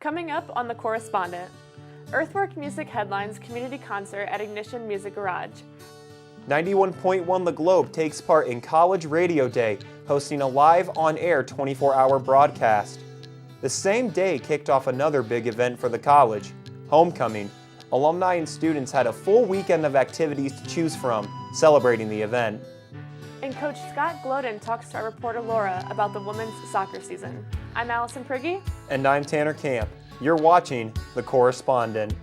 Coming up on The Correspondent, Earthwork Music headlines community concert at Ignition Music Garage. 91.1 The Globe takes part in College Radio Day, hosting a live on-air 24-hour broadcast. The same day kicked off another big event for the college, Homecoming. Alumni and students had a full weekend of activities to choose from, celebrating the event. And Coach Scott Gloden talks to our reporter Laura about the women's soccer season. I'm Allison Prigge. And I'm Tanner Camp. You're watching The Correspondent.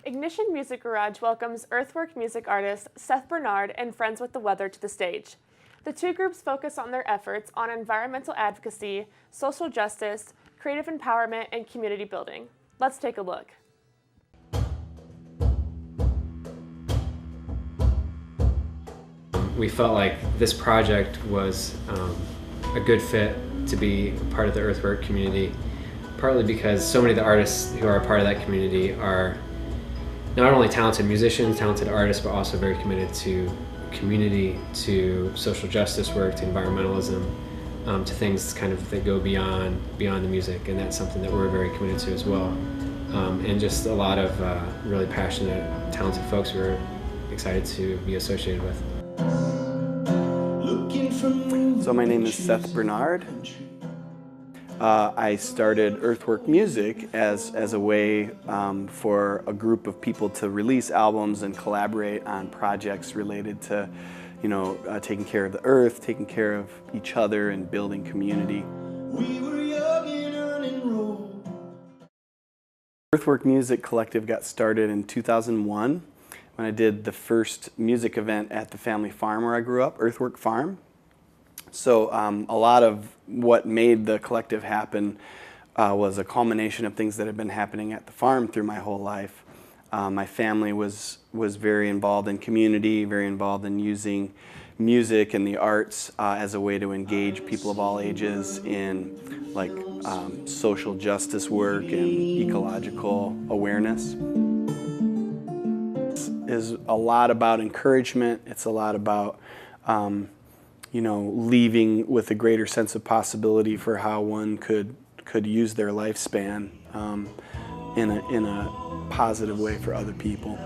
Ignition Music Garage welcomes Earthwork music artist Seth Bernard and Friends with the Weather to the stage. The two groups focus on their efforts on environmental advocacy, social justice, creative empowerment, and community building. Let's take a look. We felt like this project was a good fit to be part of the Earthwork community, partly because so many of the artists who are a part of that community are not only talented musicians, talented artists, but also very committed to community, to social justice work, to environmentalism, to things kind of that go beyond the music, and that's something that we're very committed to as well. And just a lot of really passionate, talented folks who are excited to be associated with. So my name is Seth Bernard. I started Earthwork Music as a way for a group of people to release albums and collaborate on projects related to, taking care of the earth, taking care of each other, and building community. We were young and unenrolled. Earthwork Music Collective got started in 2001 when I did the first music event at the family farm where I grew up, Earthwork Farm. So a lot of what made the collective happen was a culmination of things that had been happening at the farm through my whole life. My family was very involved in community, very involved in using music and the arts as a way to engage people of all ages in social justice work and ecological awareness. Is a lot about encouragement. It's a lot about leaving with a greater sense of possibility for how one could use their lifespan in a positive way for other people.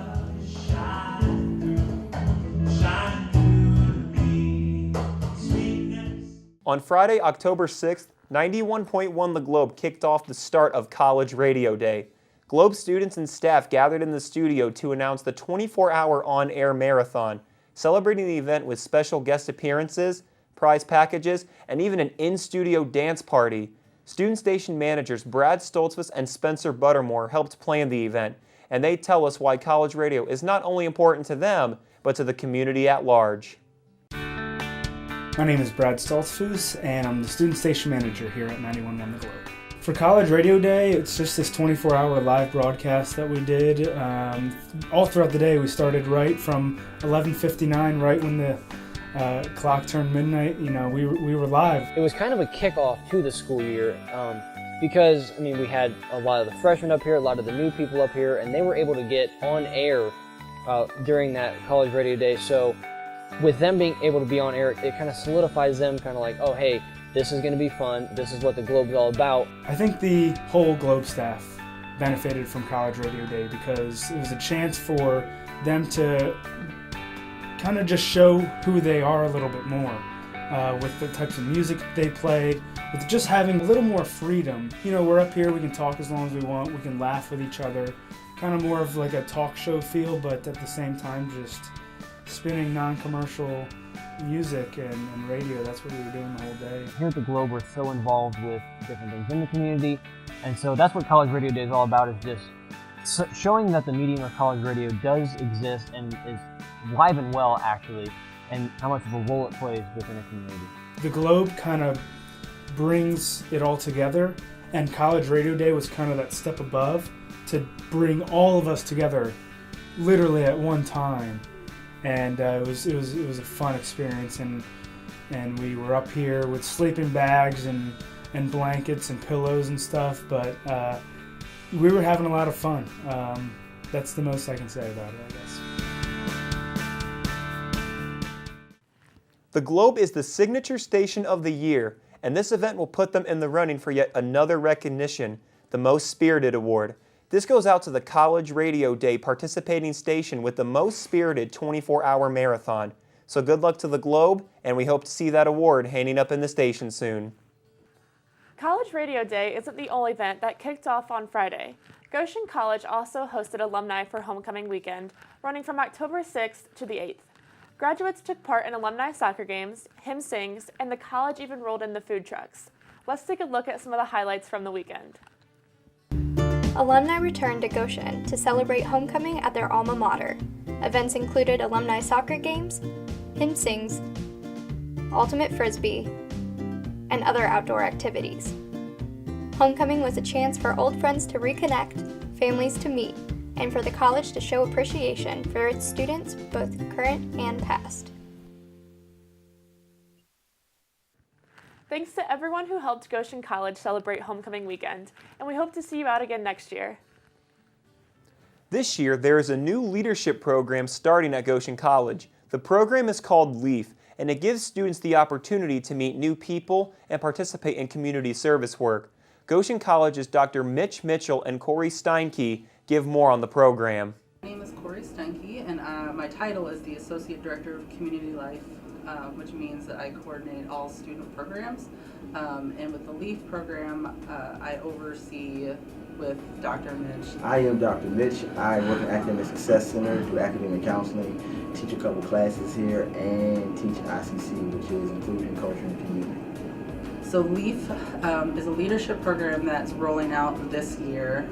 On Friday, October 6th, 91.1 The Globe kicked off the start of College Radio Day. Globe students and staff gathered in the studio to announce the 24-hour on-air marathon, celebrating the event with special guest appearances, prize packages, and even an in-studio dance party. Student station managers Brad Stoltzfus and Spencer Buttermore helped plan the event, and they tell us why college radio is not only important to them, but to the community at large. My name is Brad Stoltzfus, and I'm the student station manager here at 91.1 The Globe. For College Radio Day, it's just this 24-hour live broadcast that we did. All throughout the day, we started right from 11:59, right when the clock turned midnight. We were live. It was kind of a kickoff to the school year because, we had a lot of the freshmen up here, a lot of the new people up here, and they were able to get on air during that College Radio Day. So with them being able to be on air, it kind of solidifies them kind of like, oh, hey, this is going to be fun. This is what the Globe's all about. I think the whole Globe staff benefited from College Radio Day because it was a chance for them to kind of just show who they are a little bit more with the types of music they played, with just having a little more freedom. We're up here, we can talk as long as we want, we can laugh with each other, kind of more of like a talk show feel, but at the same time just spinning non-commercial music and radio. That's what we were doing the whole day. Here at the Globe, we're so involved with different things in the community, and so that's what College Radio Day is all about, is just showing that the medium of college radio does exist and is alive and well, actually, and how much of a role it plays within a community. The Globe kind of brings it all together, and College Radio Day was kind of that step above to bring all of us together literally at one time. And it was a fun experience, and we were up here with sleeping bags and blankets and pillows and stuff, but we were having a lot of fun. That's the most I can say about it, I guess. The Globe is the signature station of the year, and this event will put them in the running for yet another recognition, the Most Spirited Award. This goes out to the College Radio Day participating station with the most spirited 24-hour marathon. So good luck to the Globe, and we hope to see that award hanging up in the station soon. College Radio Day isn't the only event that kicked off on Friday. Goshen College also hosted alumni for homecoming weekend, running from October 6th to the 8th. Graduates took part in alumni soccer games, hymn sings, and the college even rolled in the food trucks. Let's take a look at some of the highlights from the weekend. Alumni returned to Goshen to celebrate homecoming at their alma mater. Events included alumni soccer games, hymn sings, ultimate frisbee, and other outdoor activities. Homecoming was a chance for old friends to reconnect, families to meet, and for the college to show appreciation for its students, both current and past. Thanks to everyone who helped Goshen College celebrate homecoming weekend, and we hope to see you out again next year. This year, there is a new leadership program starting at Goshen College. The program is called LEAF, and it gives students the opportunity to meet new people and participate in community service work. Goshen College's Dr. Mitch Mitchell and Corey Steinke give more on the program. My name is Corey Steinke, and my title is the Associate Director of Community Life, which means that I coordinate all student programs. And with the LEAF program, I oversee with Dr. Mitch. I am Dr. Mitch. I work in Academic Success Center, do academic counseling, teach a couple classes here, and teach ICC, which is Inclusion, Culture, and Community. So LEAF is a leadership program that's rolling out this year.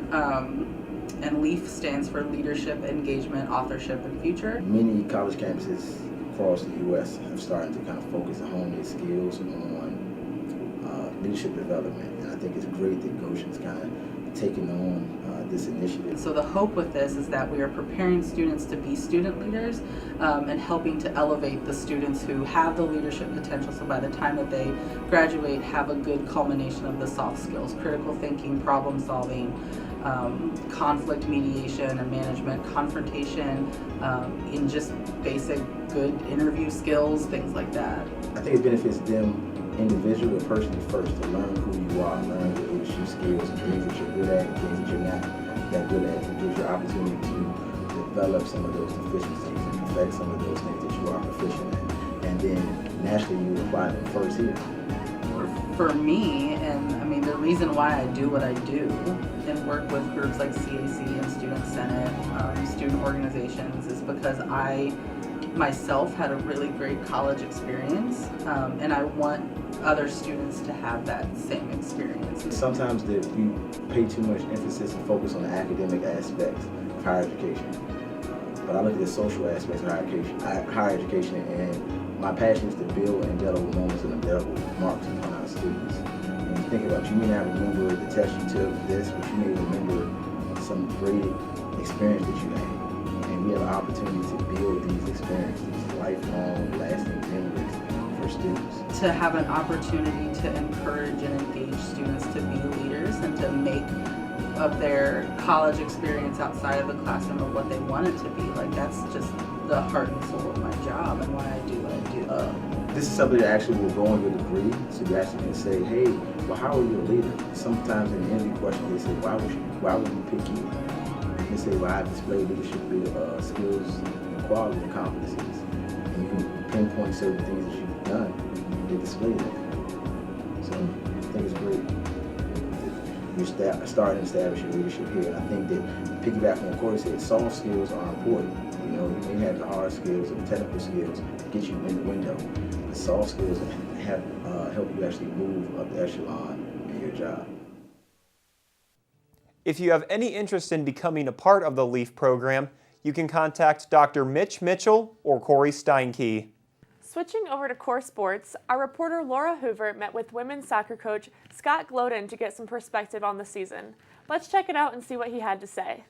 And LEAF stands for Leadership, Engagement, Authorship, and Future. Many college campuses across the U.S. have started to kind of focus and hone their skills on leadership development. And I think it's great that Goshen's kind of taking on this initiative. So the hope with this is that we are preparing students to be student leaders and helping to elevate the students who have the leadership potential, so by the time that they graduate, have a good culmination of the soft skills: critical thinking, problem solving, conflict mediation and management, confrontation, in just basic good interview skills, things like that. I think it benefits them individually or personally first to learn who you are, learn your leadership skills and things that you're good at and things that you're not that good at. It gives you opportunity to develop some of those deficiencies and perfect some of those things that you are proficient at. And then naturally you apply them first here. For me, and I mean the reason why I do what I do and work with groups like CAC and Student Senate, student organizations, is because I myself had a really great college experience, and I want other students to have that same experience. Sometimes we pay too much emphasis and focus on the academic aspects of higher education, but I look at the social aspects of higher education, and my passion is to build indelible moments and indelible marks upon our students. And you think about it, you may not remember the test you took, but you may remember some great experience that you had. And we have an opportunity to build these experiences, lifelong, lasting memories for students. To have an opportunity to encourage and engage students to be leaders and to make of their college experience outside of the classroom of what they want it to be. Like, that's just the heart and soul of my job and why I do what I do. This is something that actually will go on your degree, so you actually can say, hey, well, how are you a leader? Sometimes in the interview question, they say, why would we pick you? They say, well, I display leadership skills, quality, and competencies. And you can pinpoint certain things that you've done, they display that. So I think it's great. You're starting to establish your leadership here. And I think that, to piggyback on what Corey said, soft skills are important. You know, you may have the hard skills and the technical skills to get you in the window. The soft skills have help you actually move up the echelon in your job. If you have any interest in becoming a part of the LEAF program, you can contact Dr. Mitch Mitchell or Corey Steinke. Switching over to core sports, our reporter Laura Hoover met with women's soccer coach Scott Gloden to get some perspective on the season. Let's check it out and see what he had to say.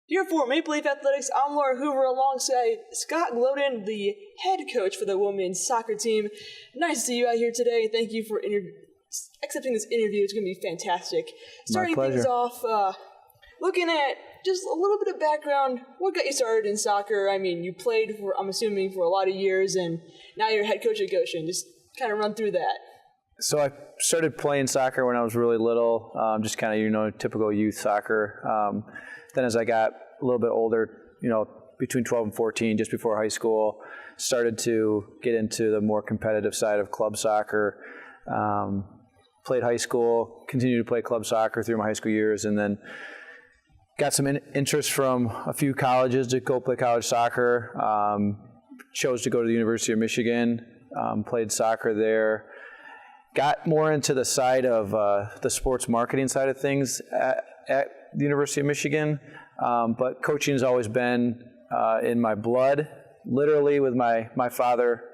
Here for Maple Leaf Athletics, I'm Laura Hoover alongside Scott Gloden, the head coach for the women's soccer team. Nice to see you out here today. Thank you for accepting this interview. It's going to be fantastic. Starting things off, looking at just a little bit of background. What got you started in soccer? I mean, you played for, I'm assuming, for a lot of years, and now you're head coach at Goshen. Just kind of run through that. So I started playing soccer when I was really little, just kind of, typical youth soccer. Then as I got a little bit older, between 12 and 14, just before high school, started to get into the more competitive side of club soccer. Played high school, continued to play club soccer through my high school years, and then got some interest from a few colleges to go play college soccer. Chose to go to the University of Michigan, played soccer there. Got more into the side of the sports marketing side of things at the University of Michigan, but coaching has always been in my blood. Literally, with my father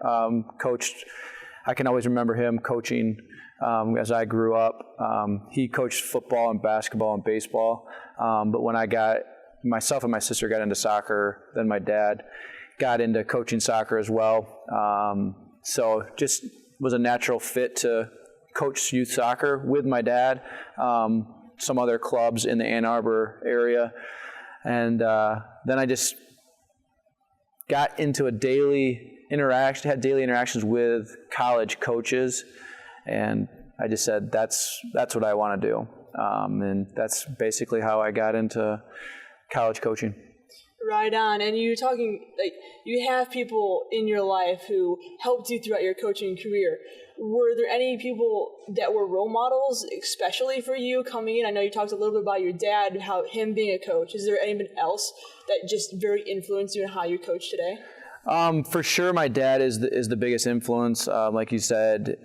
coached. I can always remember him coaching as I grew up. He coached football and basketball and baseball, but when myself and my sister got into soccer, then my dad got into coaching soccer as well. So just was a natural fit to coach youth soccer with my dad, some other clubs in the Ann Arbor area. And then I just got into had daily interactions with college coaches, and I just said, that's what I want to do. And that's basically how I got into college coaching. Right on. And you're talking, you have people in your life who helped you throughout your coaching career. Were there any people that were role models, especially for you coming in? I know you talked a little bit about your dad, how him being a coach. Is there anyone else that just very influenced you in how you coach today? For sure, my dad is the biggest influence. Like you said,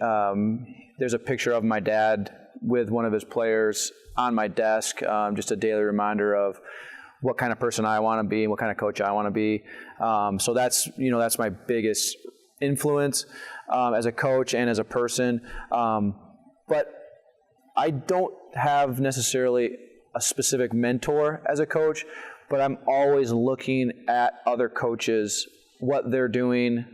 there's a picture of my dad with one of his players on my desk, just a daily reminder of what kind of person I want to be and what kind of coach I want to be. So that's my biggest influence as a coach and as a person. But I don't have necessarily a specific mentor as a coach, but I'm always looking at other coaches, what they're doing.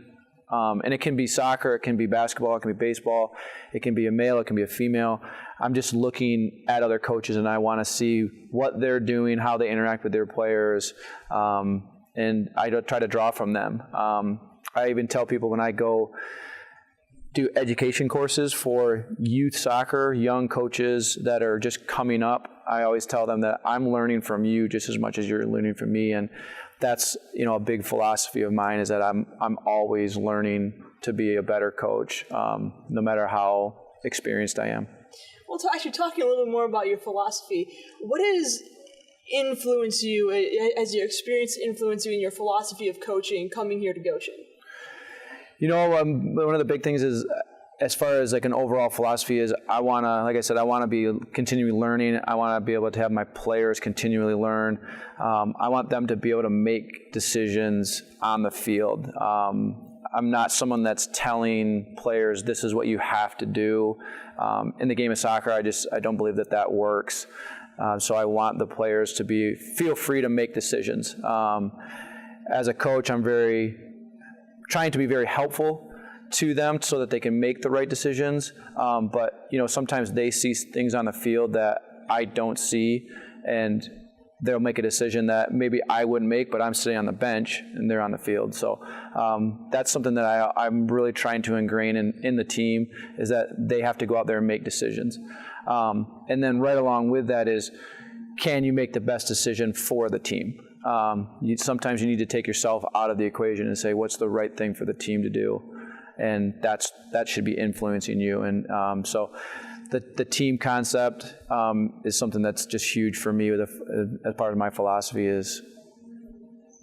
And it can be soccer, it can be basketball, it can be baseball, it can be a male, it can be a female. I'm just looking at other coaches and I want to see what they're doing, how they interact with their players, and I try to draw from them. I even tell people when I go do education courses for youth soccer, young coaches that are just coming up, I always tell them that I'm learning from you just as much as you're learning from me. And that's a big philosophy of mine, is that I'm always learning to be a better coach, no matter how experienced I am. Well, actually talking a little bit more about your philosophy, what has influenced you, as your experience influenced you in your philosophy of coaching coming here to Goshen? One of the big things is, as far as like an overall philosophy, is I want to be continually learning. I want to be able to have my players continually learn. I want them to be able to make decisions on the field. I'm not someone that's telling players this is what you have to do. In the game of soccer, I don't believe that works. So I want the players to feel free to make decisions. As a coach, I'm trying to be very helpful to them so that they can make the right decisions. But sometimes they see things on the field that I don't see, and they'll make a decision that maybe I wouldn't make, but I'm sitting on the bench and they're on the field. So that's something that I'm really trying to ingrain in the team, is that they have to go out there and make decisions. And then right along with that is, can you make the best decision for the team? Sometimes you need to take yourself out of the equation and say, what's the right thing for the team to do? And that should be influencing you. And so the team concept is something that's just huge for me. As part of my philosophy is,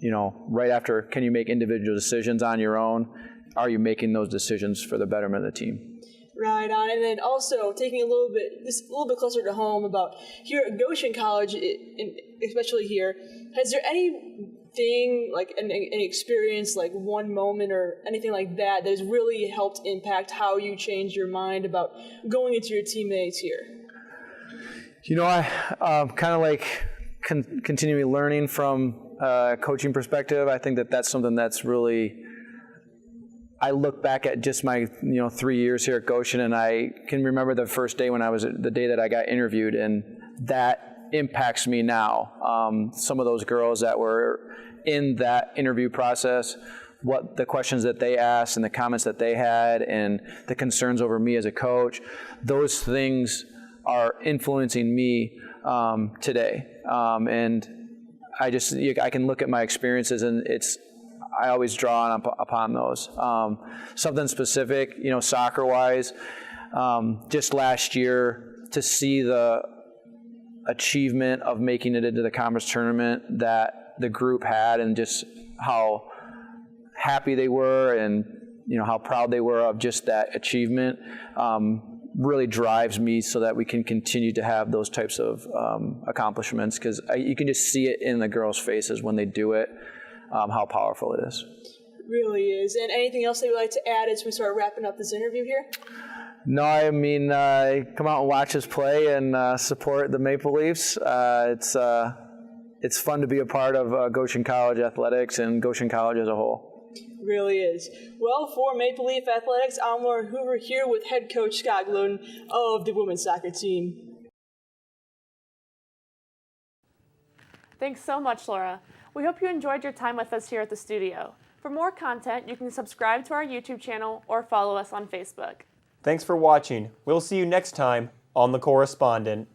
right after, can you make individual decisions on your own? Are you making those decisions for the betterment of the team? Right on. And then also taking a little bit closer to home about here at Goshen College, especially here, has there anything like an experience, like one moment or anything like that has really helped impact how you change your mind about going into your teammates here? I kind of like continually learning from a coaching perspective. I think that's something that's really, I look back at just my 3 years here at Goshen, and I can remember the first day the day that I got interviewed, and that impacts me now. Some of those girls that were in that interview process, what the questions that they asked and the comments that they had and the concerns over me as a coach, those things are influencing me today. And I can look at my experiences, and I always draw upon those. Something specific, soccer-wise, just last year to see the achievement of making it into the conference tournament that the group had, and just how happy they were, and how proud they were of just that achievement, really drives me so that we can continue to have those types of accomplishments, because you can just see it in the girls' faces when they do it, how powerful it is. It really is. And anything else that you'd like to add as we start wrapping up this interview here? No, I mean, come out and watch us play and support the Maple Leafs. It's fun to be a part of Goshen College athletics and Goshen College as a whole. Really is. Well, for Maple Leaf Athletics, I'm Lauren Hoover here with head coach Scott Glodden of the women's soccer team. Thanks so much, Laura. We hope you enjoyed your time with us here at the studio. For more content, you can subscribe to our YouTube channel or follow us on Facebook. Thanks for watching. We'll see you next time on The Correspondent.